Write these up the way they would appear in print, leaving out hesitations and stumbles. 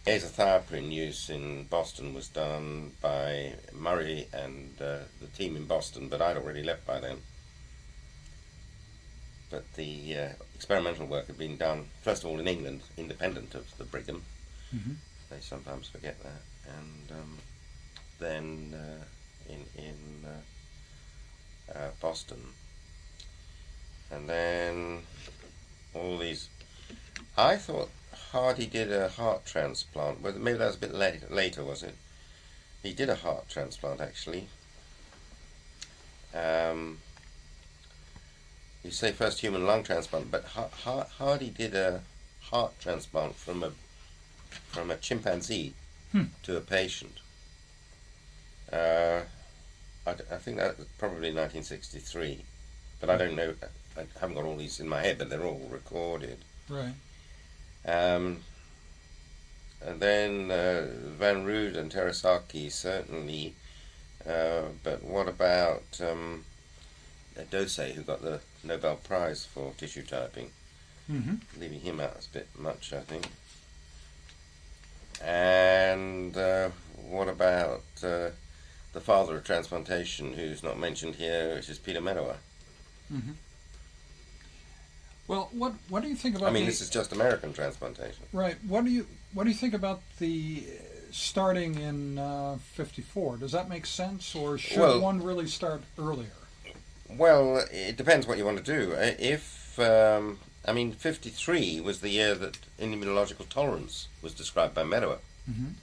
Azathioprine use in Boston was done by Murray and the team in Boston, but I'd already left by then. But the experimental work had been done, first of all, in England, independent of the Brigham. Mm-hmm. They sometimes forget that. And then in Boston. And then all these... I thought Hardy did a heart transplant. Well, maybe that was a bit later, was it? He did a heart transplant, actually. You say first human lung transplant, but Hardy did a heart transplant from a chimpanzee to a patient. I think that was probably 1963, but I don't know. I haven't got all these in my head, but they're all recorded. Right. And then Van Rood and Terasaki certainly, but what about Dose, who got the Nobel Prize for tissue typing? Mm-hmm. Leaving him out is a bit much, I think. And what about the father of transplantation, who's not mentioned here, which is Peter Medawar? Mm-hmm. Well, what do you think about? I mean, this is just American transplantation, right? What do you think about the starting in '54? Does that make sense, or should one really start earlier? Well, it depends what you want to do. If I mean, 53 was the year that immunological tolerance was described by Medawar. Mm-hmm.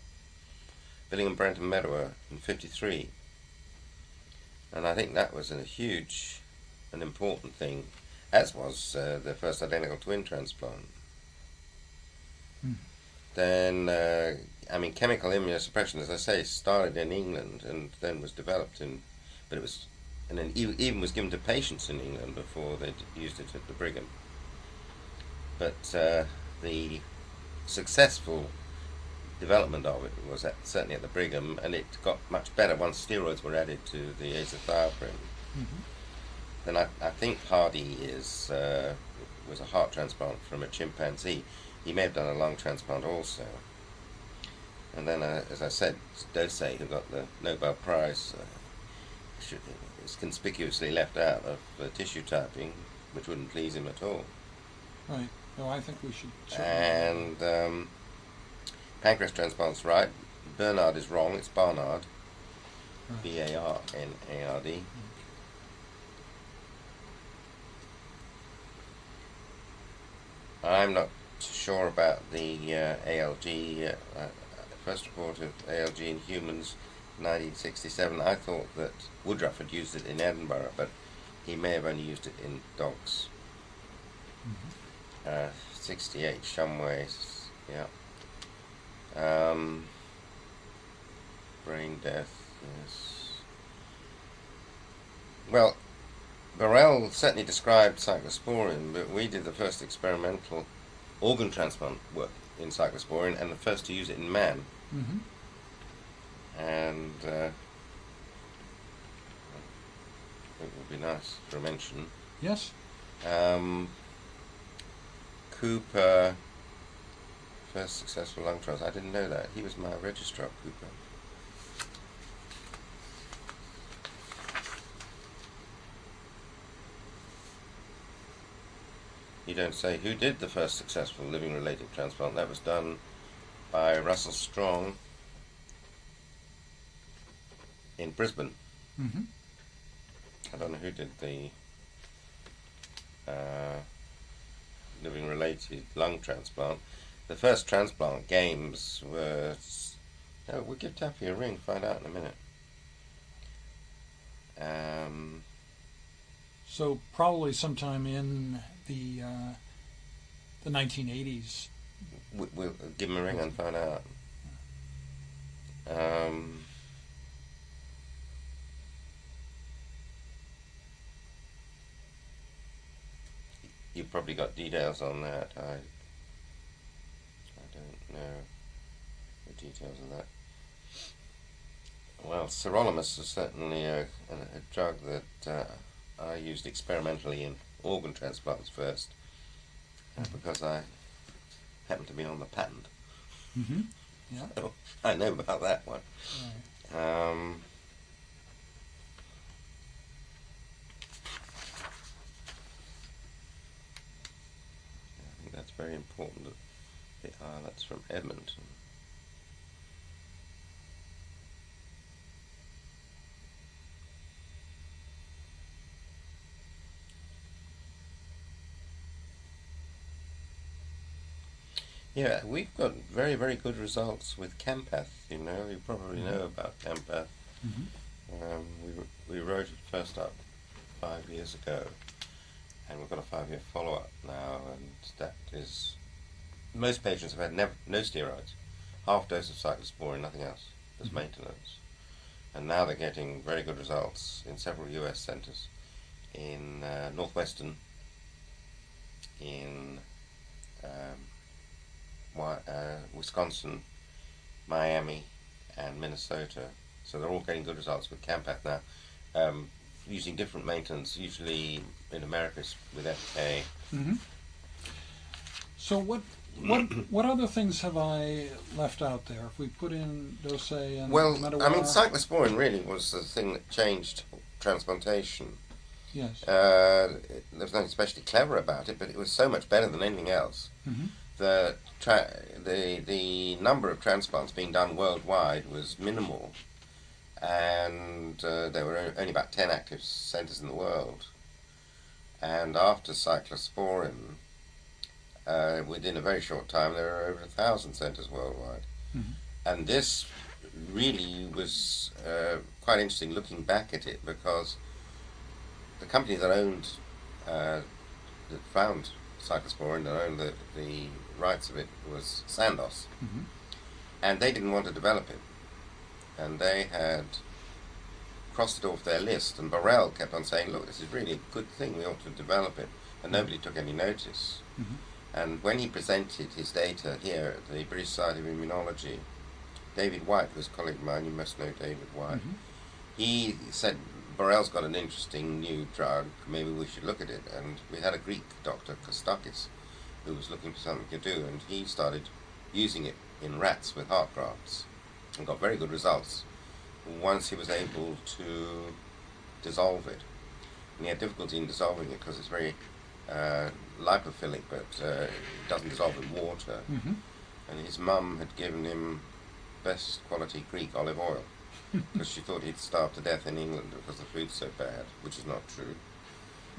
Billingham, Brent, and Medawar in 53, and I think that was a huge and important thing, as was the first identical twin transplant. Mm. Then, I mean, chemical immunosuppression, as I say, started in England and then was developed but it was, and then even was given to patients in England before they used it at the Brigham. But the successful development of it was certainly at the Brigham, and it got much better once steroids were added to the azathioprine. Mm-hmm. Then I think Hardy was a heart transplant from a chimpanzee. He may have done a lung transplant also. And then, as I said, Dose, who got the Nobel Prize, is conspicuously left out of tissue typing, which wouldn't please him at all. Right. No, I think we should. And pancreas transplant's right. Bernard is wrong. It's Barnard. Right. Barnard. I'm not sure about the ALG. First report of ALG in humans, 1967. I thought that Woodruff had used it in Edinburgh, but he may have only used it in dogs. Mm-hmm. 68, Shumway, yeah. Brain death, yes. Well, Burrell certainly described cyclosporin, but we did the first experimental organ transplant work in cyclosporin and the first to use it in man. Mm-hmm. And it would be nice for a mention. Yes. Cooper, first successful lung transplant. I didn't know that. He was my registrar, Cooper. You don't say who did the first successful living-related transplant. That was done by Russell Strong in Brisbane. Mm-hmm. I don't know who did the living-related lung transplant. The first transplant games were... Oh, we'll give Taffy a ring, find out in a minute. So probably sometime in the 1980s. We'll give him a ring and find out. You've probably got details on that. I don't know the details of that. Well, sirolimus is certainly a drug that I used experimentally in organ transplants first, because I happened to be on the patent. Mm-hmm. Yeah. So I know about that one. Right. I think that's very important. That's from Edmonton. Yeah, we've got very, very good results with Campath. You probably know about Campath. We wrote it first up 5 years ago, and we've got a 5-year follow-up now, and that is, most patients have had no steroids, half dose of cyclosporin, nothing else as maintenance, and now they're getting very good results in several US centers, in Northwestern, in Wisconsin, Miami, and Minnesota. So they're all getting good results with Campath now, using different maintenance, usually in America with FK. So what other things have I left out there? If we put in Dose and Medawa. Cyclosporin really was the thing that changed transplantation. Yes. There was nothing especially clever about it, but it was so much better than anything else. The number of transplants being done worldwide was minimal, and there were only about 10 active centers in the world. And after cyclosporin, within a very short time, there were over 1,000 centers worldwide. And this really was quite interesting looking back at it, because the company that found cyclosporin, that owned the rights of it, was Sandoz. And they didn't want to develop it. And they had crossed it off their list, and Burrell kept on saying, look, this is really a good thing, we ought to develop it. And nobody took any notice. And when he presented his data here at the British Society of Immunology, David White, who's a colleague of mine, you must know David White, he said, Burrell's got an interesting new drug, maybe we should look at it. And we had a Greek doctor, Kostakis, who was looking for something to do, and he started using it in rats with heart grafts and got very good results once he was able to dissolve it. And he had difficulty in dissolving it because it's very lipophilic, but it doesn't dissolve in water. And his mum had given him best quality Greek olive oil because she thought he'd starve to death in England because the food's so bad, which is not true.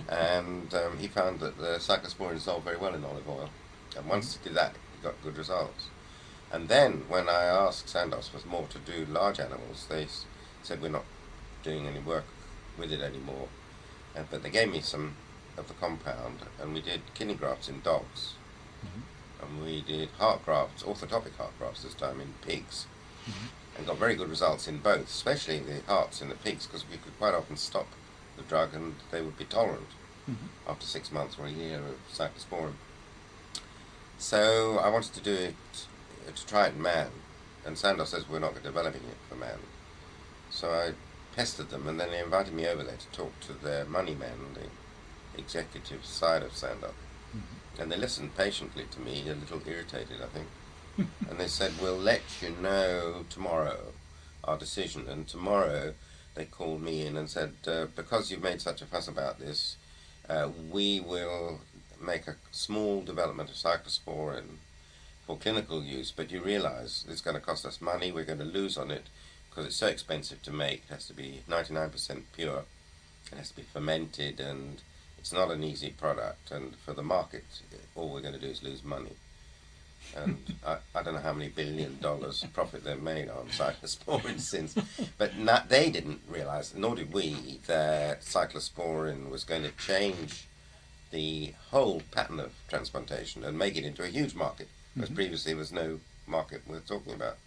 And he found that the cyclosporin dissolved very well in olive oil. And once he did that, he got good results. And then when I asked Sandoz for more to do large animals, they said we're not doing any work with it anymore. But they gave me some of the compound, and we did kidney grafts in dogs. And we did heart grafts, orthotopic heart grafts this time, in pigs. And got very good results in both, especially the hearts in the pigs, because we could quite often stop the drug and they would be tolerant after 6 months or a year of cyclosporin. So I wanted to do it, to try it in man, and Sandoz says we're not developing it for man. So I pestered them, and then they invited me over there to talk to their money man, the executive side of Sandoz. And they listened patiently to me, a little irritated, I think. And they said, we'll let you know tomorrow our decision. And tomorrow they called me in and said, because you've made such a fuss about this, we will make a small development of cyclosporin for clinical use, but you realize it's going to cost us money, we're going to lose on it because it's so expensive to make. It has to be 99% pure, it has to be fermented, and it's not an easy product, and for the market all we're going to do is lose money. And I don't know how many $1 billion profit they've made on cyclosporin since, but they didn't realize, nor did we, that cyclosporin was going to change the whole pattern of transplantation and make it into a huge market, whereas previously there was no market worth talking about.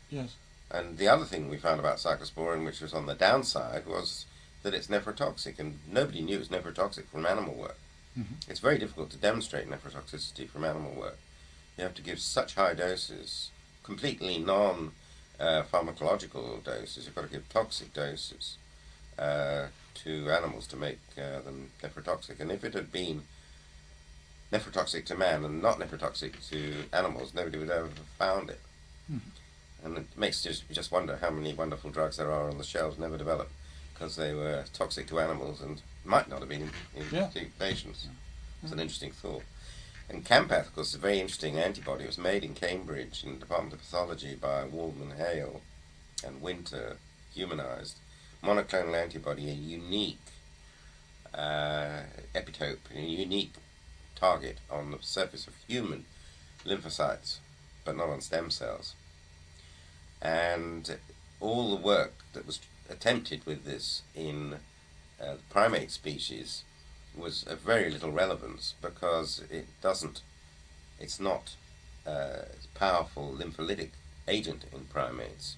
Yes. And the other thing we found about cyclosporin, which was on the downside, was that it's nephrotoxic, and nobody knew it was nephrotoxic from animal work. It's very difficult to demonstrate nephrotoxicity from animal work. You have to give such high doses, completely non-pharmacological doses. You've got to give toxic doses to animals to make them nephrotoxic. And if it had been nephrotoxic to man and not nephrotoxic to animals, nobody would ever have found it. And it makes you just wonder how many wonderful drugs there are on the shelves never developed because they were toxic to animals and might not have been in patients. It's an interesting thought. And Campath, of course, is a very interesting antibody. It was made in Cambridge in the Department of Pathology by Waldman Hale and Winter, humanized. Monoclonal antibody, a unique epitope, a unique target on the surface of human lymphocytes, but not on stem cells. And all the work that was attempted with this in the primate species was of very little relevance because it's not a powerful lympholytic agent in primates.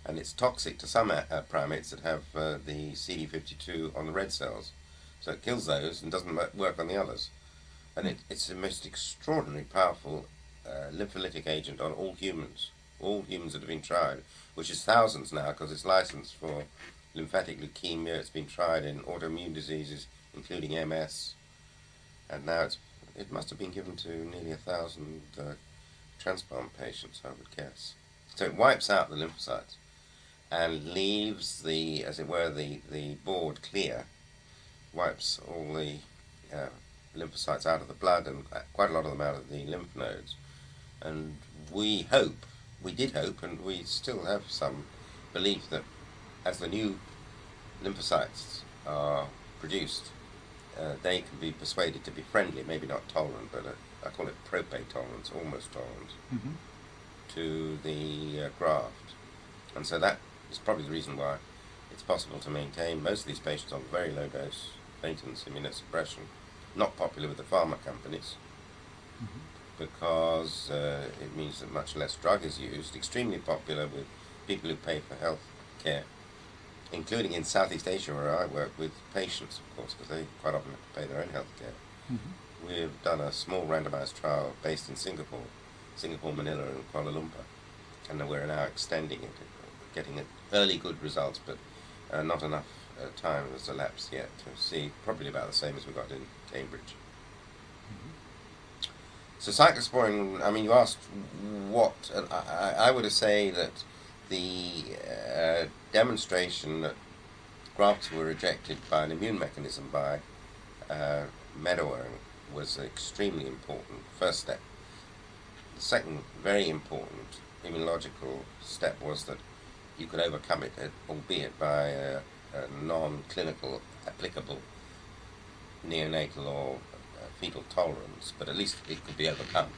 And it's toxic to some primates that have the CD52 on the red cells. So it kills those and doesn't work on the others. And it's the most extraordinarily powerful lympholytic agent on all humans that have been tried, which is thousands now because it's licensed for lymphatic leukemia. It's been tried in autoimmune diseases, including MS. And now it must have been given to nearly 1,000 transplant patients, I would guess. So it wipes out the lymphocytes and leaves the, as it were, the board clear, wipes all the lymphocytes out of the blood and quite a lot of them out of the lymph nodes. And we did hope, and we still have some belief that as the new lymphocytes are produced, they can be persuaded to be friendly, maybe not tolerant, but I call it propate tolerance, almost tolerant, to the graft. And so that is probably the reason why it's possible to maintain most of these patients on very low dose maintenance immunosuppression. Not popular with the pharma companies because it means that much less drug is used. Extremely popular with people who pay for health care, including in Southeast Asia where I work with patients, of course, because they quite often have to pay their own health care. We've done a small randomized trial based in Singapore, Manila and Kuala Lumpur, and we're now extending it, getting early good results, but not enough time has elapsed yet to see, probably about the same as we got in Cambridge. So cyclosporine, I mean, you asked what, I would say that the demonstration that grafts were rejected by an immune mechanism by Meadower was an extremely important first step. The second very important immunological step was that you could overcome it, albeit by a non-clinical applicable neonatal or fetal tolerance, but at least it could be overcome.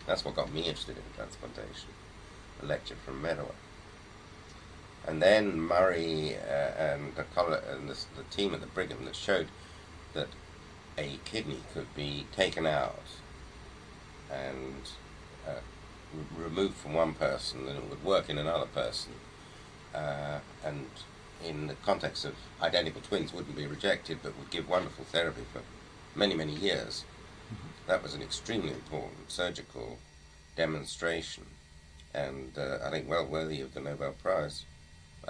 That's what got me interested in transplantation, a lecture from Meadower. And then Murray and the team at the Brigham that showed that a kidney could be taken out and removed from one person and it would work in another person, and in the context of identical twins wouldn't be rejected but would give wonderful therapy for many, many years. That was an extremely important surgical demonstration and I think well worthy of the Nobel Prize.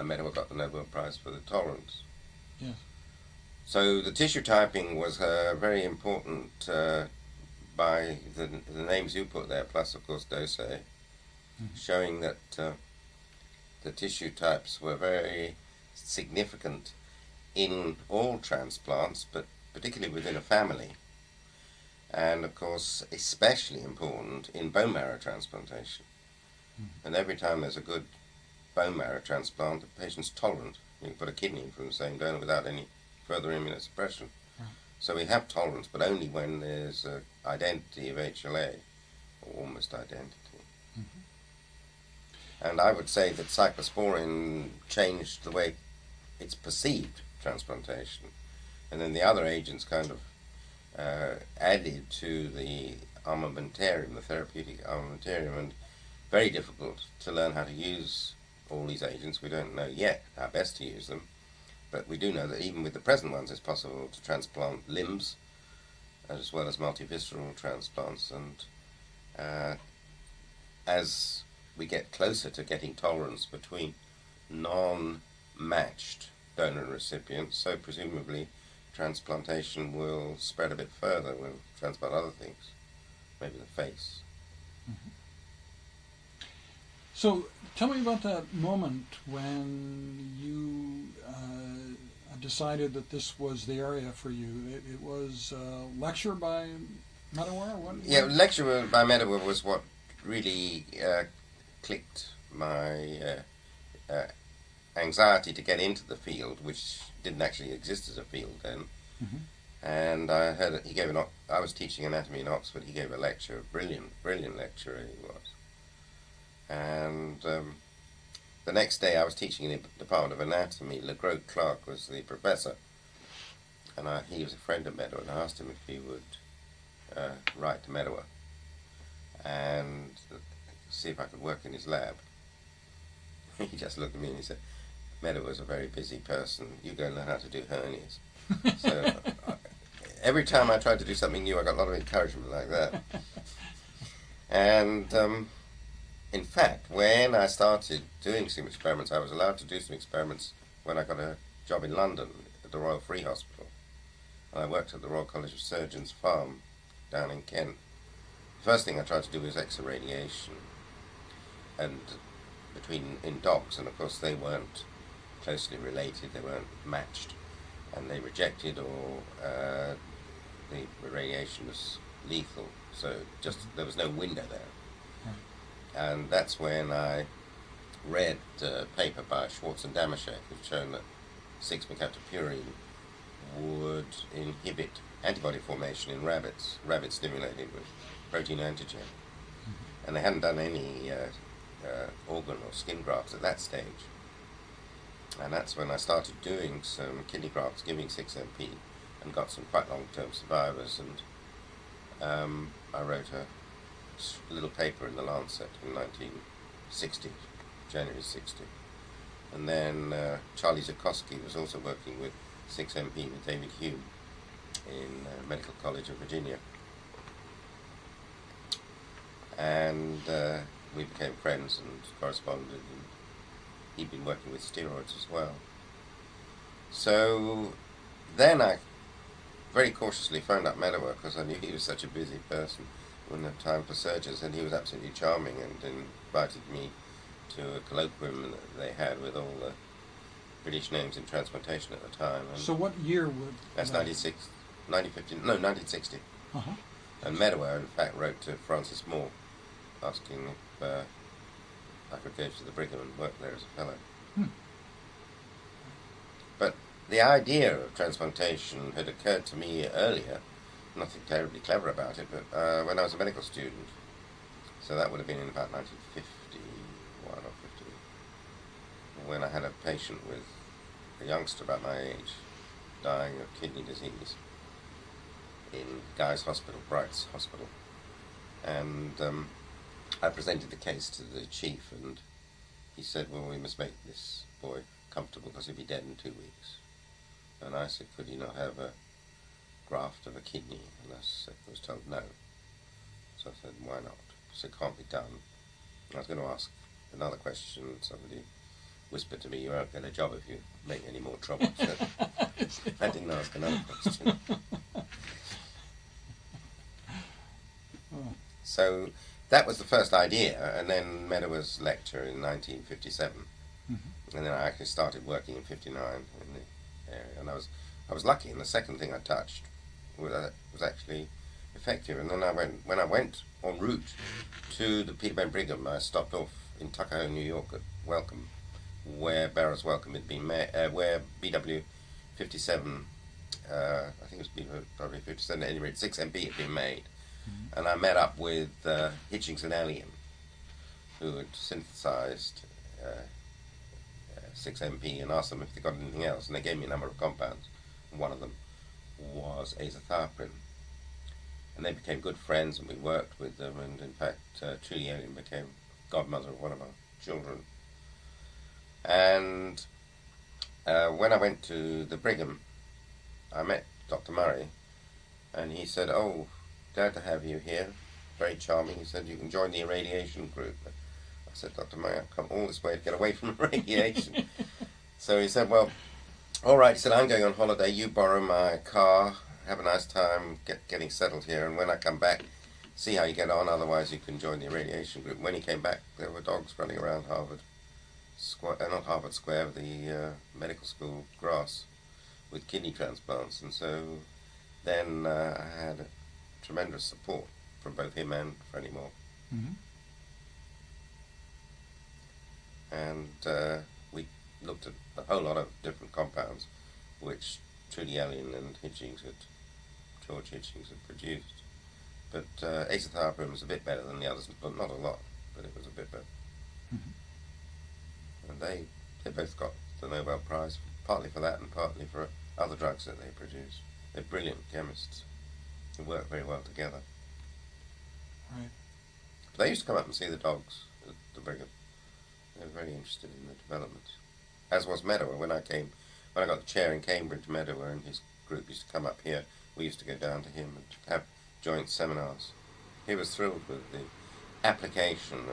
Meadower got the Nobel Prize for the tolerance. Yes. So the tissue typing was very important by the names you put there, plus of course Dose, showing that the tissue types were very significant in all transplants, but particularly within a family, and of course especially important in bone marrow transplantation. And every time there's a good bone marrow transplant, the patient's tolerant. You can put a kidney in from the same donor without any further immunosuppression. So we have tolerance, but only when there's an identity of HLA, or almost identity. And I would say that cyclosporine changed the way it's perceived transplantation. And then the other agents kind of added to the armamentarium, the therapeutic armamentarium, and very difficult to learn how to use all these agents. We don't know yet how best to use them, but we do know that even with the present ones it's possible to transplant limbs as well as multivisceral transplants, and as we get closer to getting tolerance between non-matched donor and recipients, so presumably transplantation will spread a bit further. We'll transplant other things, maybe the face. So tell me about that moment when you decided that this was the area for you. It was a lecture by Medawar? Yeah, lecture by Medawar was what really clicked my anxiety to get into the field, which didn't actually exist as a field then. Mm-hmm. And I heard I was teaching anatomy in Oxford. He gave a lecture, brilliant lecturer he was. And the next day I was teaching in the Department of Anatomy. LeGros Clark was the professor, and he was a friend of Medawar, and I asked him if he would write to Medawar and see if I could work in his lab. He just looked at me and he said, Medawar's a very busy person. You go learn how to do hernias. So every time I tried to do something new, I got a lot of encouragement like that. And in fact, when I started doing some experiments, I was allowed to do some experiments when I got a job in London at the Royal Free Hospital. And I worked at the Royal College of Surgeons farm down in Kent. The first thing I tried to do was X-irradiation and in dogs, and of course they weren't closely related, they weren't matched, and they rejected, or the radiation was lethal, so just there was no window there. And that's when I read a paper by Schwartz and Damashek, who've shown that 6-mercaptopurine would inhibit antibody formation in rabbits stimulated with protein antigen. And they hadn't done any organ or skin grafts at that stage. And that's when I started doing some kidney grafts, giving 6MP, and got some quite long-term survivors. And I wrote a little paper in the Lancet in 1960, January 60. And then Charlie Zukoski was also working with 6MP with David Hume in Medical College of Virginia. And we became friends and corresponded, and he'd been working with steroids as well. So then I very cautiously phoned up Medawar, because I knew he was such a busy person, wouldn't have time for surgeons, and he was absolutely charming and invited me to a colloquium that they had with all the British names in transplantation at the time. And so what year would that's that? 1960. Uh-huh. And Medawar, in fact, wrote to Francis Moore asking if I could go to the Brigham and work there as a fellow. But the idea of transplantation had occurred to me earlier, nothing terribly clever about it, but when I was a medical student. So that would have been in about 1951 or 50, when I had a patient with a youngster about my age dying of kidney disease in Guy's Hospital, Bright's Hospital. And I presented the case to the chief, and he said, well, we must make this boy comfortable because he'll be dead in 2 weeks. And I said, could he not have a graft of a kidney? And I was told no. So I said, why not? So it can't be done. I was going to ask another question, and somebody whispered to me, you won't get a job if you make any more trouble. So I didn't ask another question. So that was the first idea, and then Medawar's lecture in 1957, and then I actually started working in 59 in the area, and I was lucky, and the second thing I touched was actually effective. And then when I went en route to the Peterborough Brigham, I stopped off in Tuckahoe, New York at Wellcome, where Barrow's Wellcome had been where BW 57, I think it was BW 57, at any rate 6MP had been made. And I met up with Hitchings and Elian, who had synthesized 6MP, and asked them if they got anything else, and they gave me a number of compounds. One of them was azathioprine, and they became good friends, and we worked with them, and in fact Trudy Elian became godmother of one of our children. And when I went to the Brigham, I met Dr. Murray, and he said, oh, glad to have you here, very charming. He said, you can join the irradiation group. I said, Dr. Murray, I've come all this way to get away from radiation. So he said, well, all right. He said, I'm going on holiday, you borrow my car, have a nice time getting settled here, and when I come back, see how you get on, otherwise you can join the irradiation group. When he came back, there were dogs running around Harvard Square, not Harvard Square, the medical school grass with kidney transplants, and so then I had tremendous support from both him and Freddie Moore. Mm-hmm. And we looked at a whole lot of different compounds which Trudy Elliott and George Hitchings had produced. But azathioprine was a bit better than the others, but not a lot, but it was a bit better. Mm-hmm. And they both got the Nobel Prize, partly for that and partly for other drugs that they produced. They're brilliant chemists who work very well together. Right. But they used to come up and see the dogs at the Brigham. They were very interested in the development. As was Meadower. When I got the chair in Cambridge, Meadower and his group used to come up here. We used to go down to him and have joint seminars. He was thrilled with the application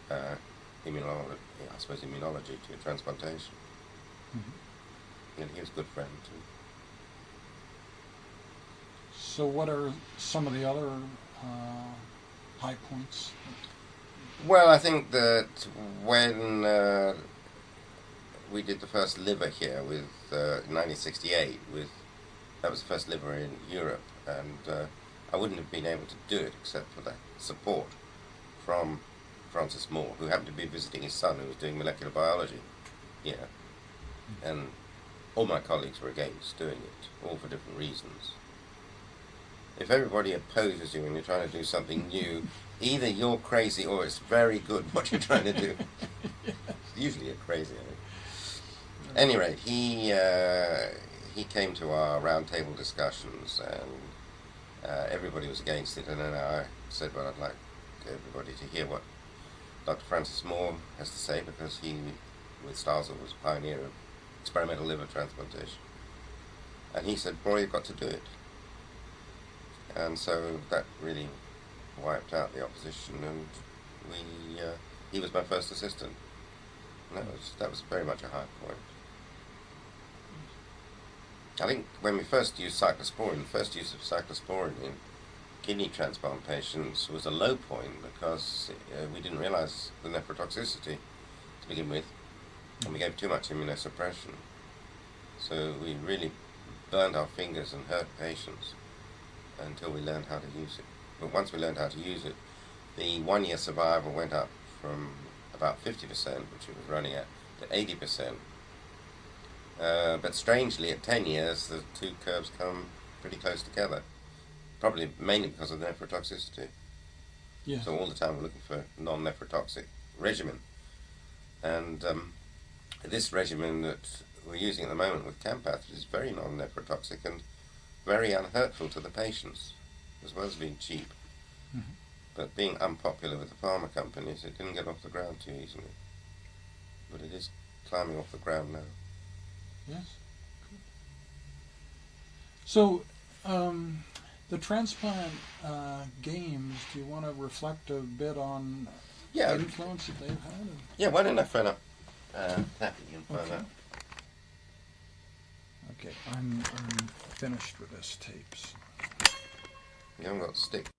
of immunology to transplantation. Mm-hmm. And he was a good friend too. So what are some of the other high points? Well, I think that when we did the first liver here in 1968, that was the first liver in Europe, and I wouldn't have been able to do it except for that support from Francis Moore, who happened to be visiting his son, who was doing molecular biology here. And all my colleagues were against doing it, all for different reasons. If everybody opposes you when you're trying to do something new, either you're crazy or it's very good what you're trying to do. Usually you're crazy, I think. At any rate, he came to our roundtable discussions, and everybody was against it, and then I said, well, I'd like everybody to hear what Dr. Francis Moore has to say, because he, with Starzl, was a pioneer of experimental liver transplantation. And he said, boy, you've got to do it. And so that really wiped out the opposition, and he was my first assistant. And that was very much a high point. I think when we first used cyclosporin, the first use of cyclosporin in kidney transplant patients was a low point, because we didn't realize the nephrotoxicity to begin with, and we gave too much immunosuppression. So we really burned our fingers and hurt patients until we learned how to use it. But once we learned how to use it, the 1 year survival went up from about 50%, which it was running at, to 80%. But strangely, at 10 years, the two curves come pretty close together, probably mainly because of the nephrotoxicity. Yes. So all the time we're looking for non-nephrotoxic regimen. And this regimen that we're using at the moment with Campath is very non-nephrotoxic and very unhurtful to the patients, as well as being cheap. Mm-hmm. But being unpopular with the pharma companies, it didn't get off the ground too easily. But it is climbing off the ground now. Yes. Good. So, the transplant games, do you want to reflect a bit on the influence that they've had? Yeah, why don't I phone up Taffy and phone up? Okay, I'm finished with this tape. So. You haven't got a stick.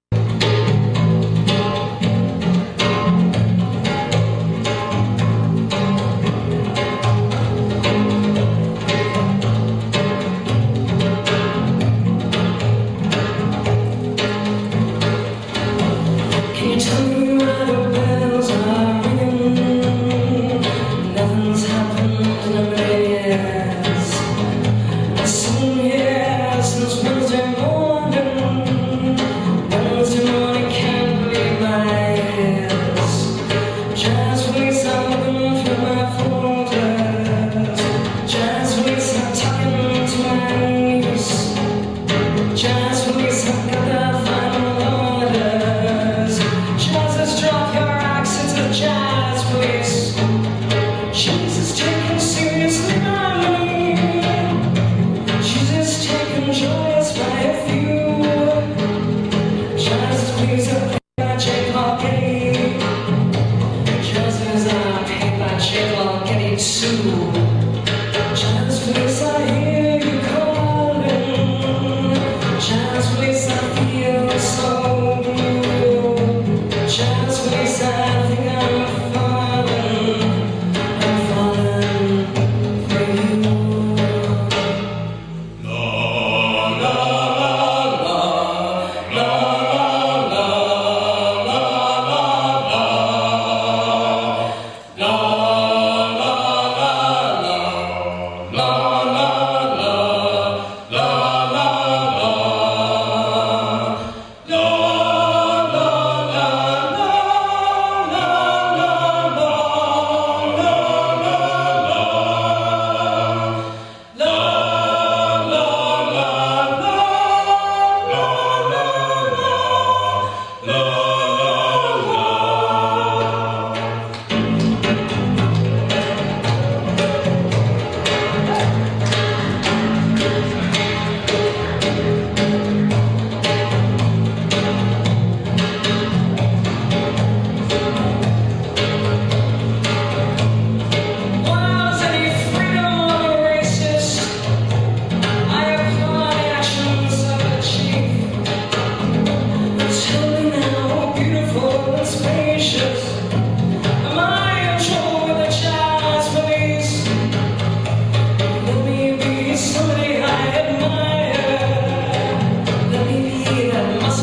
Yes, this Wednesday morning,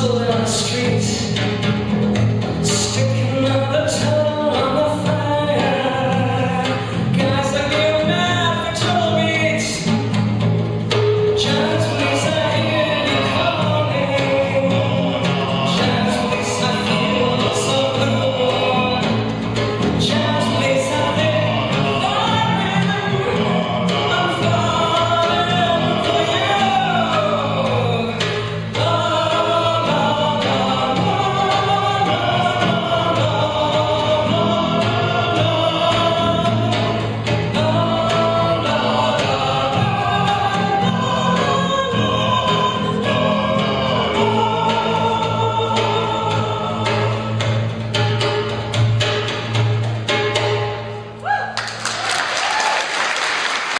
sold it on the streets.